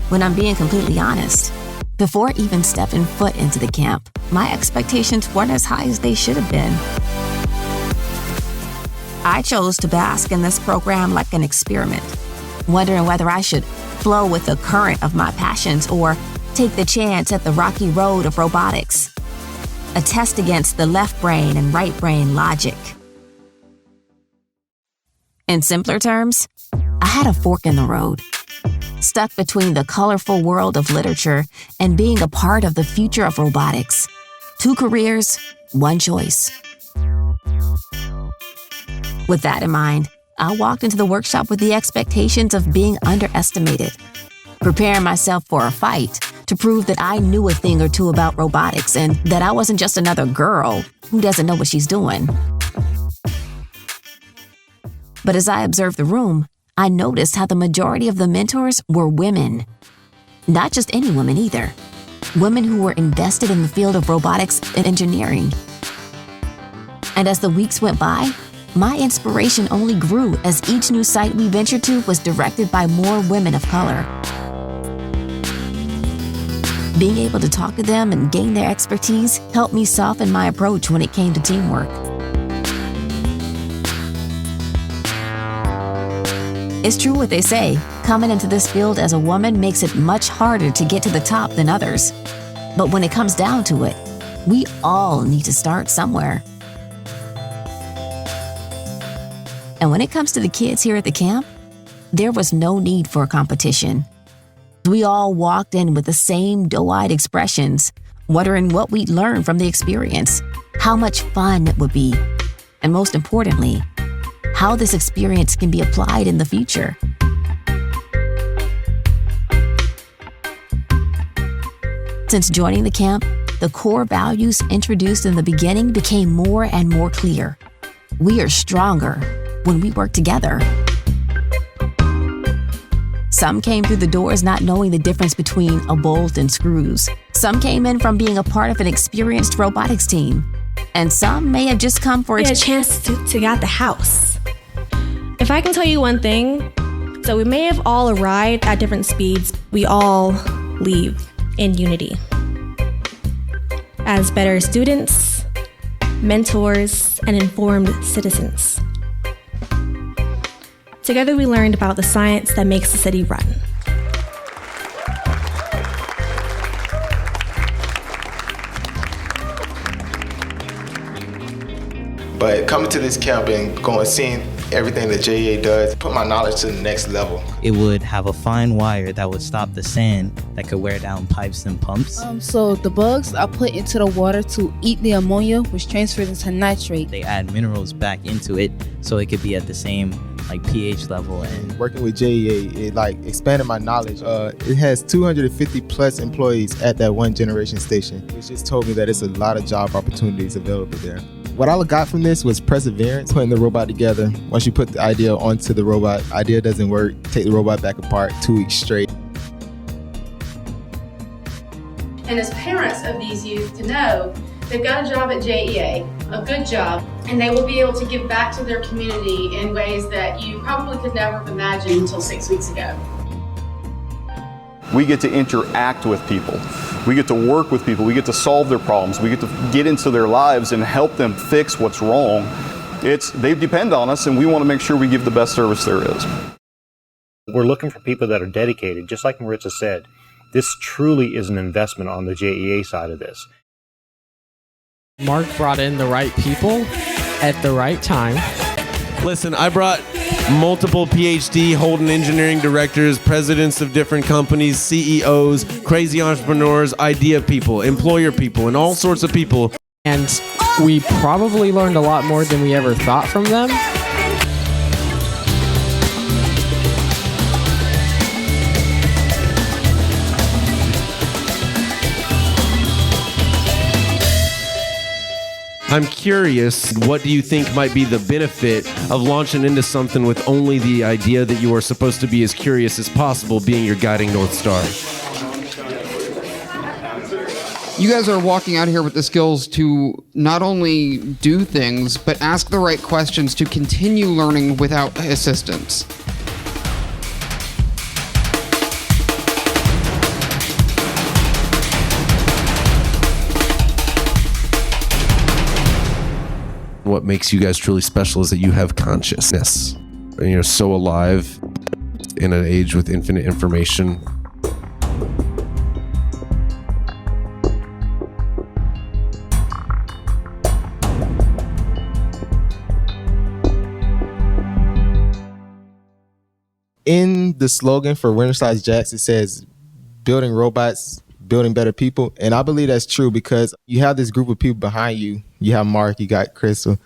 when I'm being completely honest. Before even stepping foot into the camp, my expectations weren't as high as they should have been. I chose to bask in this program like an experiment, wondering whether I should flow with the current of my passions or take the chance at the rocky road of robotics, a test against the left brain and right brain logic. In simpler terms, I had a fork in the road, stuck between the colorful world of literature and being a part of the future of robotics. 2 careers, 1 choice. With that in mind, I walked into the workshop with the expectations of being underestimated, preparing myself for a fight to prove that I knew a thing or two about robotics and that I wasn't just another girl who doesn't know what she's doing. But as I observed the room, I noticed how the majority of the mentors were women. Not just any women either. Women who were invested in the field of robotics and engineering. And as the weeks went by, my inspiration only grew as each new site we ventured to was directed by more women of color. Being able to talk to them and gain their expertise helped me soften my approach when it came to teamwork. It's true what they say, coming into this field as a woman makes it much harder to get to the top than others. But when it comes down to it, we all need to start somewhere. And when it comes to the kids here at the camp, there was no need for a competition. We all walked in with the same doe-eyed expressions, wondering what we'd learn from the experience, how much fun it would be, and most importantly, how this experience can be applied in the future. Since joining the camp, the core values introduced in the beginning became more and more clear. We are stronger when we work together. Some came through the doors not knowing the difference between a bolt and screws. Some came in from being a part of an experienced robotics team. And some may have just come for a chance to get out the house. If I can tell you one thing, so we may have all arrived at different speeds, we all leave in unity. As better students, mentors, and informed citizens. Together we learned about the science that makes the city run. But coming to this camp and seeing everything that JEA does, put my knowledge to the next level. It would have a fine wire that would stop the sand that could wear down pipes and pumps. So the bugs are put into the water to eat the ammonia, which transfers into nitrate. They add minerals back into it so it could be at the same pH level. And working with JEA, it expanded my knowledge. It has 250 plus employees at that one generation station, which just told me that it's a lot of job opportunities available there. What I got from this was perseverance, putting the robot together. Once you put the idea onto the robot, idea doesn't work, take the robot back apart 2 weeks straight. And as parents of these youth to know they've got a job at JEA, a good job, and they will be able to give back to their community in ways that you probably could never have imagined until 6 weeks ago. We get to interact with people. We get to work with people. We get to solve their problems. We get to get into their lives and help them fix what's wrong. They depend on us, and we want to make sure we give the best service there is. We're looking for people that are dedicated. Just like Maritza said, this truly is an investment on the JEA side of this. Mark brought in the right people at the right time. Listen, I brought multiple PhD holding engineering directors, presidents of different companies, CEOs, crazy entrepreneurs, idea people, employer people, and all sorts of people. And we probably learned a lot more than we ever thought from them. I'm curious, what do you think might be the benefit of launching into something with only the idea that you are supposed to be as curious as possible being your guiding North Star? You guys are walking out here with the skills to not only do things, but ask the right questions to continue learning without assistance. what makes you guys truly special is that you have consciousness. And you're so alive in an age with infinite information. In the slogan for Wintersize Jacks, it says, building robots, building better people. And I believe that's true because you have this group of people behind you. You have Mark, you got Crystal.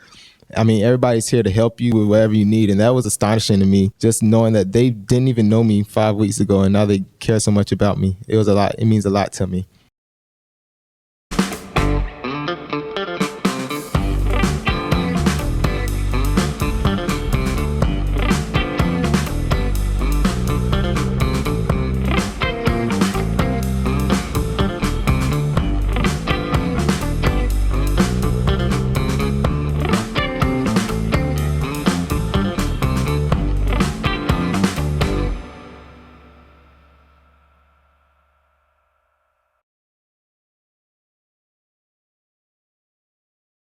I mean, everybody's here to help you with whatever you need. And that was astonishing to me, just knowing that they didn't even know me 5 weeks ago and now they care so much about me. It was a lot. It means a lot to me.